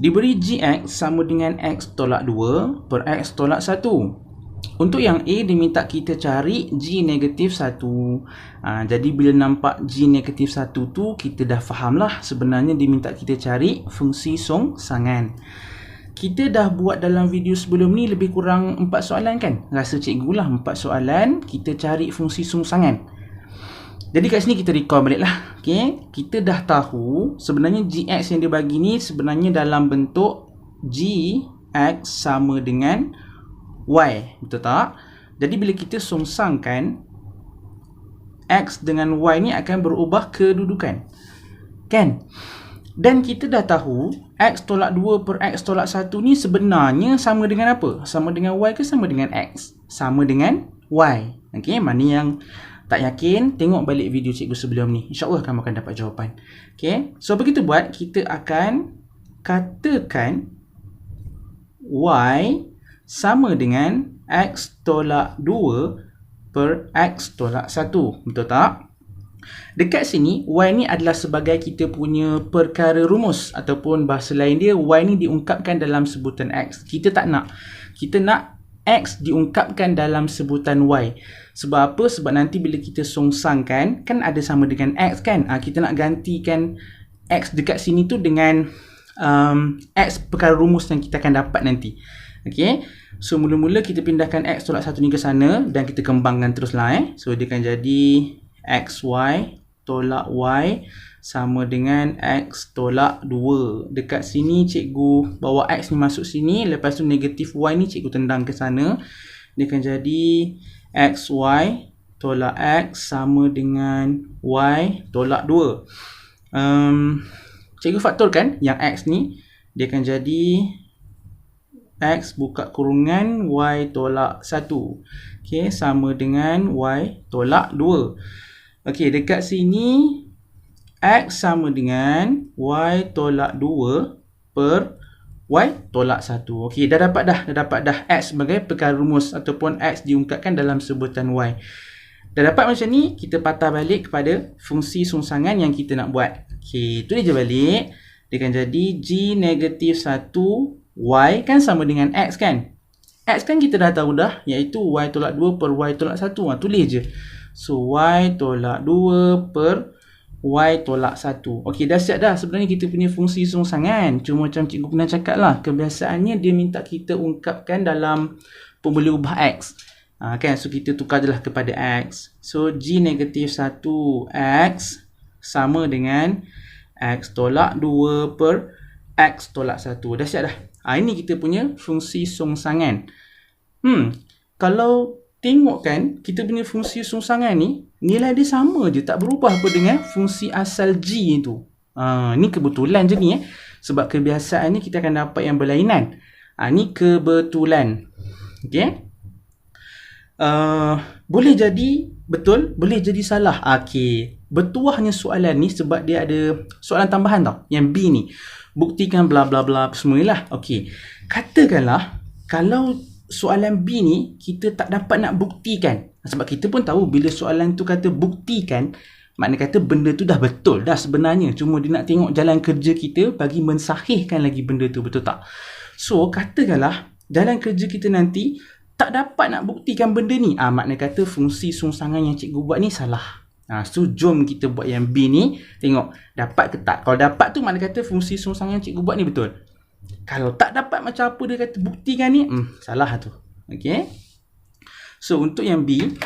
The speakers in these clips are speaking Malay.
Diberi Gx sama dengan X tolak 2 per X tolak 1. Untuk yang A, diminta kita cari G negatif 1. Jadi bila nampak G negatif 1 tu, kita dah faham lah sebenarnya diminta kita cari fungsi songsangan. Kita dah buat dalam video sebelum ni lebih kurang 4 soalan kan? Rasa cikgu lah 4 soalan, kita cari fungsi songsangan. Jadi kat sini kita recall balik lah. Okay? Kita dah tahu sebenarnya Gx yang dia bagi ni sebenarnya dalam bentuk Gx sama dengan Y. Betul tak? Jadi bila kita songsangkan, X dengan Y ni akan berubah kedudukan. Kan? Dan kita dah tahu X tolak 2 per X tolak 1 ni sebenarnya sama dengan apa? Sama dengan Y ke sama dengan X? Sama dengan Y. Okay? Mana yang tak yakin, tengok balik video cikgu sebelum ni. InsyaAllah kamu akan dapat jawapan. Okay? So, apa kita buat? Kita akan katakan Y sama dengan X tolak 2 per X tolak 1. Betul tak? Dekat sini, Y ni adalah sebagai kita punya perkara rumus. Ataupun bahasa lain dia, Y ni diungkapkan dalam sebutan X. Kita tak nak. Kita nak X diungkapkan dalam sebutan Y. Sebab apa? Sebab nanti bila kita songsangkan, kan ada sama dengan X kan? Kita nak gantikan X dekat sini tu dengan X perkara rumus yang kita akan dapat nanti. Okay? So, mula-mula kita pindahkan X tolak 1 ni ke sana dan kita kembangkan teruslah. So, dia akan jadi XY tolak Y sama dengan X tolak 2. Dekat sini cikgu bawa X ni masuk sini. Lepas tu negatif Y ni cikgu tendang ke sana. Dia akan jadi XY tolak X sama dengan Y tolak 2. Cikgu faktolkan yang X ni. Dia akan jadi X buka kurungan Y tolak 1. Okay, sama dengan Y tolak 2. Okay, dekat sini X sama dengan Y tolak 2 per Y tolak 1. Okey, dah dapat dah X sebagai perkara rumus ataupun X diungkapkan dalam sebutan Y. Dah dapat macam ni, kita patah balik kepada fungsi songsangan yang kita nak buat. Okey, tulis je balik. Dia akan jadi G negatif 1 Y kan sama dengan X kan? X kan kita dah tahu dah, iaitu Y tolak 2 per Y tolak 1. Tulis je. So, Y tolak 2 per Y tolak 1. Okey, dah siap dah. Sebenarnya kita punya fungsi songsangan. Cuma macam cikgu pernah cakap lah, kebiasaannya dia minta kita ungkapkan dalam pemboleh ubah X. Kan? So, kita tukar je lah kepada X. So, G negatif 1 X sama dengan X tolak 2 per X tolak 1. Dah siap dah. Ini kita punya fungsi songsangan. Kalau tengok kan, kita punya fungsi songsangan ni, nilai dia sama je, tak berubah apa dengan fungsi asal G itu. Ni kebetulan je ni sebab kebiasaannya kita akan dapat yang berlainan. Ni kebetulan. Okay. Boleh jadi betul, boleh jadi salah. Okay. Bertuahnya soalan ni sebab dia ada soalan tambahan tau. Yang B ni. Buktikan bla bla bla semualah. Okay. Katakanlah kalau soalan B ni kita tak dapat nak buktikan. Sebab kita pun tahu bila soalan tu kata buktikan, makna kata benda tu dah betul dah sebenarnya. Cuma dia nak tengok jalan kerja kita bagi mensahihkan lagi benda tu, betul tak? So, katakanlah jalan kerja kita nanti tak dapat nak buktikan benda ni. Makna kata fungsi songsangan yang cikgu buat ni salah. So, jom kita buat yang B ni. Tengok dapat ke tak. Kalau dapat tu makna kata fungsi songsangan yang cikgu buat ni betul. Kalau tak dapat macam apa dia kata buktikan ni, salah tu. Okay. So, untuk yang B,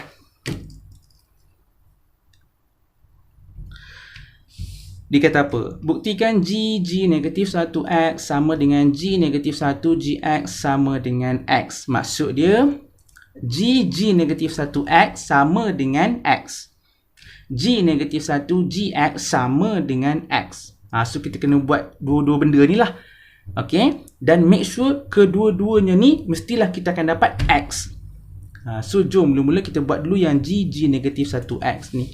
dia kata apa? Buktikan G negatif 1X sama dengan G negatif 1 GX sama dengan X. Maksud dia, G negatif 1X sama dengan X. G negatif 1 GX sama dengan X. So, kita kena buat dua-dua benda ni lah. Okay. Dan make sure kedua-duanya ni mestilah kita akan dapat X. So, jom mula-mula kita buat dulu yang G negatif 1X ni.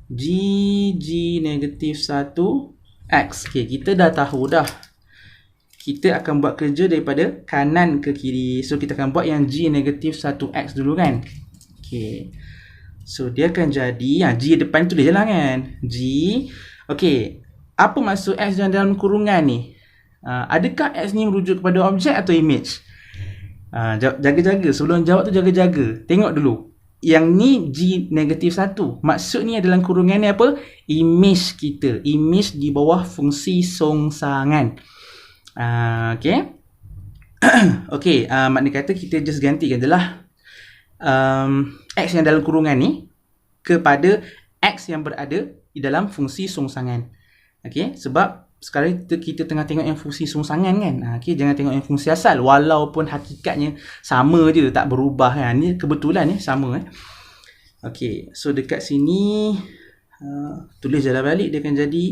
G negatif 1X. Okay, kita dah tahu dah. Kita akan buat kerja daripada kanan ke kiri. So, kita akan buat yang G negatif 1X dulu kan. Okay. So, dia akan jadi, G depan tulis je lah kan. G. Okay. Apa maksud X yang dalam kurungan ni? Adakah X ni merujuk kepada objek atau image? Jaga-jaga. Sebelum jawab tu jaga-jaga. Tengok dulu. Yang ni G -1. Maksud ni dalam kurungan ni apa? Image kita. Image di bawah fungsi songsangan. Okay. Okay. Maknanya kata kita just gantikan je lah X yang dalam kurungan ni kepada X yang berada di dalam fungsi songsangan. Okay. Sebab sekarang kita tengah tengok yang fungsi songsangan kan. Okay, jangan tengok yang fungsi asal. Walaupun hakikatnya sama je, tak berubah kan. Ni kebetulan sama. Okay, so dekat sini tulis jalan balik, dia akan jadi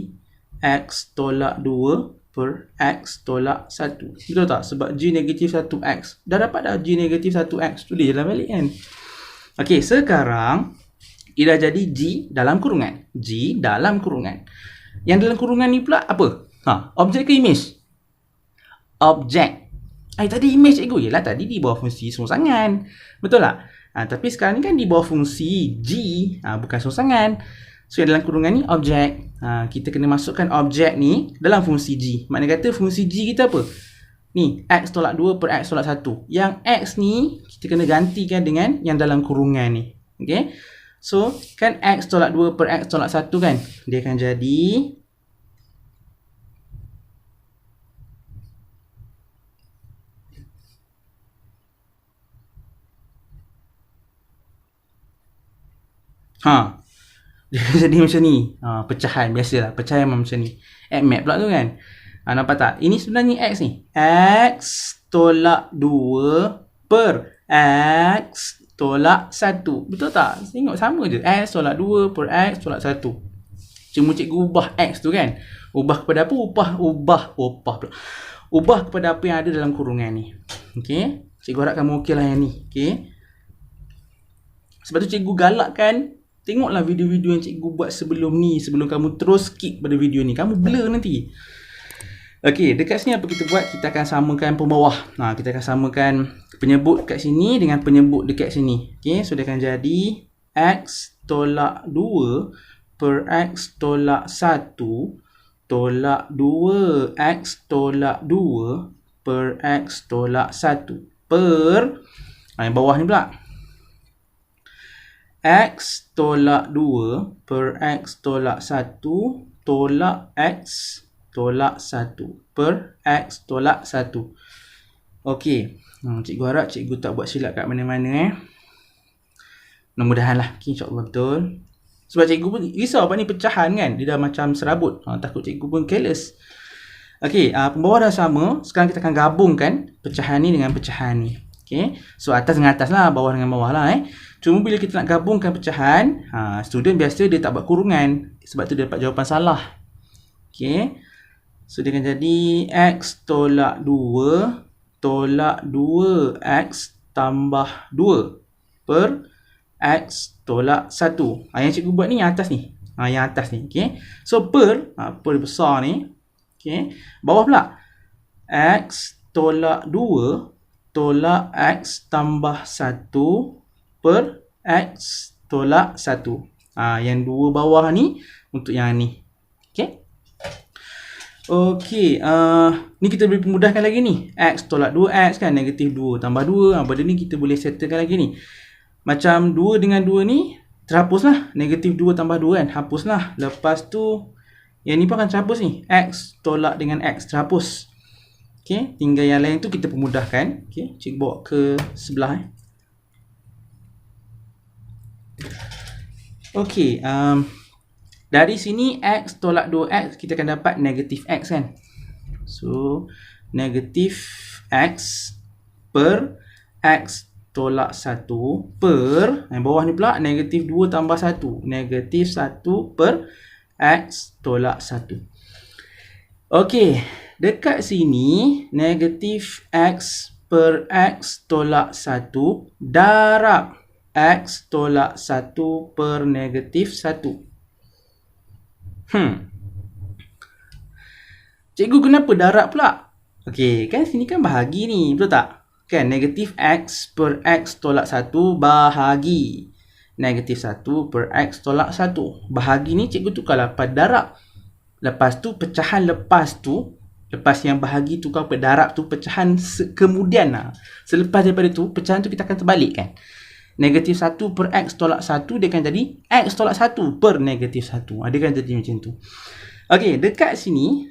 X tolak 2 per X tolak 1. Betul tak? Sebab G -1X. Dah dapat dah G -1X. Tulis jalan balik kan. Okay, sekarang ia dah jadi G dalam kurungan. G dalam kurungan. Yang dalam kurungan ni pula apa? Objek ke image? Objek. Tadi image cikgu. Yelah, tadi di bawah fungsi songsangan. Betul tak? Tapi sekarang ni kan di bawah fungsi G. Bukan songsangan. So, yang dalam kurungan ni objek. Kita kena masukkan objek ni dalam fungsi G. Maknanya kata fungsi G kita apa? Ni, X tolak 2 per X tolak 1. Yang X ni, kita kena gantikan dengan yang dalam kurungan ni. Okay? So, kan X tolak 2 per X tolak 1 kan? Dia akan jadi dia jadi macam ni. Pecahan biasalah, pecahan macam ni. Map pula tu kan. Nampak tak? Ini sebenarnya X ni. X tolak 2 per X tolak 1. Betul tak? Tengok sama je. X tolak 2 per X tolak 1. Cuma cikgu ubah X tu kan. Ubah kepada apa? Ubah kepada apa yang ada dalam kurungan ni. Okay. Cikgu harap kamu okey lah yang ni. Okay. Sebab tu cikgu galakkan, tengoklah video-video yang cikgu buat sebelum ni. Sebelum kamu terus skip pada video ni. Kamu blur nanti. Okey, dekat sini apa kita buat? Kita akan samakan pembawah. Kita akan samakan penyebut kat sini dengan penyebut dekat sini. Okey, so dia akan jadi X tolak 2 per X tolak 1 tolak 2X tolak 2 per X tolak 1 per yang bawah ni pula. X tolak 2 per X tolak 1 tolak X tolak 1 per X tolak 1. Okey. Cikgu harap cikgu tak buat silap kat mana-mana. Mudah-mudahan lah. Okay, InsyaAllah betul. Sebab cikgu pun risau apa ni pecahan kan. Dia dah macam serabut. Takut cikgu pun careless. Okey. Pembawah dah sama. Sekarang kita akan gabungkan pecahan ni dengan pecahan ni. Okay. So atas dengan atas lah, bawah dengan bawah lah Cuma bila kita nak gabungkan pecahan, student biasa dia tak buat kurungan. Sebab tu dia dapat jawapan salah. Okay. So dia akan jadi X tolak 2 tolak 2X tambah 2 per X tolak 1. Yang cikgu buat ni yang atas ni. Yang atas ni. Okay. So per besar ni. Okay. Bawah pula. X tolak 2 tolak X tambah 1 per X tolak 1. Yang dua bawah ni untuk yang ni. Okay. Okey. Ni kita boleh pemudahkan lagi ni. X tolak 2X kan. Negatif 2 tambah 2. Benda ni kita boleh settlekan lagi ni. Macam 2 dengan 2 ni terhapus lah. Negatif 2 tambah 2 kan. Hapus lah. Lepas tu yang ni pun akan terhapus ni. X tolak dengan X terhapus. Okay, tinggal yang lain tu kita pemudahkan. Okay, cikgu bawa ke sebelah. Okay, dari sini X tolak 2X kita akan dapat negatif X kan. So, negatif X per X tolak 1 per, yang bawah ni pula negatif 2 tambah 1. Negatif 1 per X tolak 1. Okay. Dekat sini, negatif X per X tolak 1 darab X tolak 1 per negatif 1. Cikgu kenapa darab pula? Okey, kan sini kan bahagi ni, betul tak? Kan negatif X per X tolak 1 bahagi negatif 1 per X tolak 1. Bahagi ni cikgu tukarlah pada darab. Lepas tu pecahan lepas tu Lepas yang bahagi tukar darab tu pecahan kemudian lah. Selepas daripada tu, pecahan tu kita akan terbalikkan. Negatif 1 per X tolak 1 dia akan jadi X tolak 1 per negatif 1. Dia akan jadi macam tu. Okey, dekat sini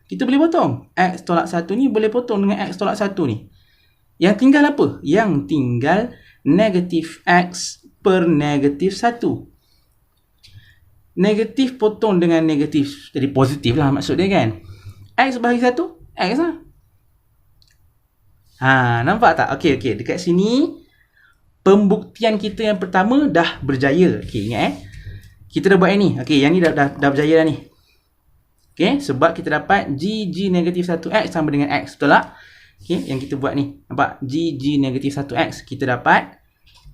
kita boleh potong. X tolak 1 ni boleh potong dengan X tolak 1 ni. Yang tinggal apa? Yang tinggal negatif X per negatif 1. Negatif potong dengan negatif. Jadi positif lah maksud dia kan. X bahagi 1, X lah. Nampak tak? Okey. Dekat sini pembuktian kita yang pertama dah berjaya. Okey, ingat kita dah buat yang ni. Okey, yang ni dah berjaya dah ni. Okey, sebab kita dapat G negatif 1X sama dengan X. Betul tak? Okey, yang kita buat ni. Nampak? G negatif 1X. Kita dapat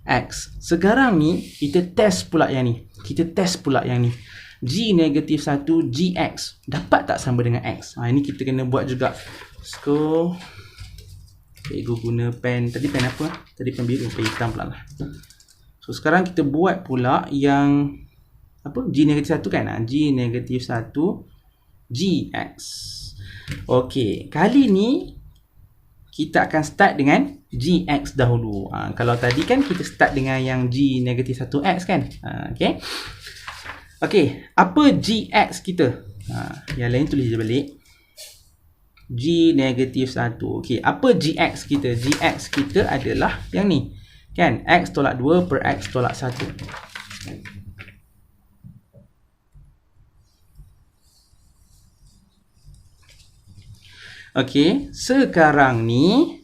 X. Sekarang ni, kita test pula yang ni. G negatif 1 GX. Dapat tak sama dengan X? Ini kita kena buat juga. So, cikgu guna pen. Tadi pen apa? Tadi pen biru, pen hitam pula lah. So, sekarang kita buat pula yang apa? G negatif 1 kan? G negatif 1 GX. Okey, kali ni kita akan start dengan GX dahulu. Kalau tadi kan kita start dengan yang G negatif 1X kan? Okey, apa GX kita? Yang lain tulis je balik. G negatif 1. Okey, apa GX kita? GX kita adalah yang ni. Kan? X tolak 2 per X tolak 1. Okey, sekarang ni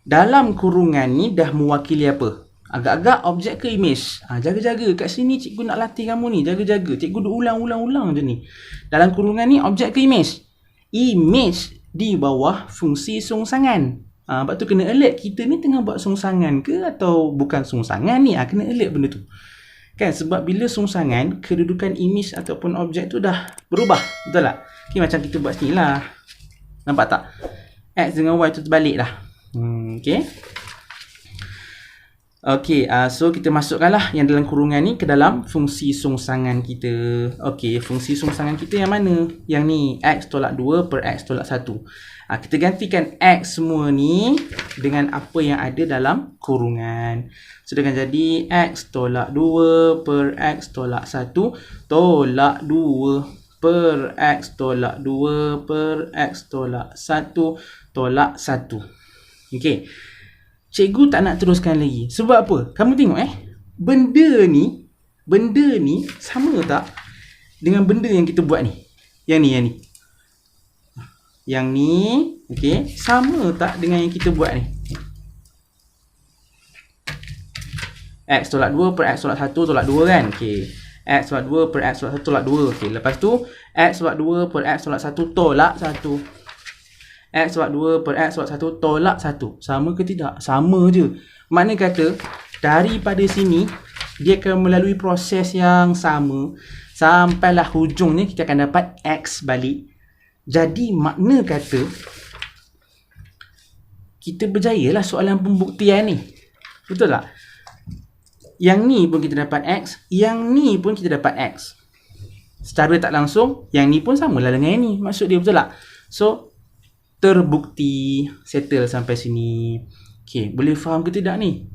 dalam kurungan ni dah mewakili apa? Agak-agak objek ke image? Jaga-jaga kat sini cikgu nak latih kamu ni. Jaga-jaga. Cikgu duk ulang-ulang je ni. Dalam kurungan ni objek ke image? Image di bawah fungsi sungsangan. Sebab tu kena alert kita ni tengah buat sungsangan ke atau bukan sungsangan ni. Kena alert benda tu. Kan? Sebab bila sungsangan, kedudukan image ataupun objek tu dah berubah. Betul tak? Okay, macam kita buat sini lah. Nampak tak? X dengan Y tu terbalik dah. Okay. Okay, so kita masukkanlah yang dalam kurungan ni ke dalam fungsi sungsangan kita. Okay, fungsi sungsangan kita yang mana? Yang ni, X tolak 2 per X tolak 1. Kita gantikan X semua ni dengan apa yang ada dalam kurungan. So, dia akan jadi X tolak 2 per X tolak 1 tolak 2 per X tolak 2 per X tolak 1 tolak 1. Okay. Cikgu tak nak teruskan lagi. Sebab apa? Kamu tengok benda ni sama tak dengan benda yang kita buat ni? Yang ni, okey, sama tak dengan yang kita buat ni? X tolak 2 per X tolak 1 tolak 2 kan? Okey. X tolak 2 per X tolak 1 tolak 2. Okey, lepas tu X tolak 2 per X tolak 1 tolak 1. X tolak 2 per X tolak 1 tolak 1. Sama ke tidak? Sama je. Makna kata, daripada sini, dia akan melalui proses yang sama. Sampailah hujungnya, kita akan dapat X balik. Jadi, makna kata, kita berjaya lah soalan pembuktian ni. Betul tak? Yang ni pun kita dapat X. Yang ni pun kita dapat X. Secara tak langsung, yang ni pun samalah dengan yang ni. Maksud dia betul tak? So, terbukti. Settle sampai sini. Okay, boleh faham ke tidak ni?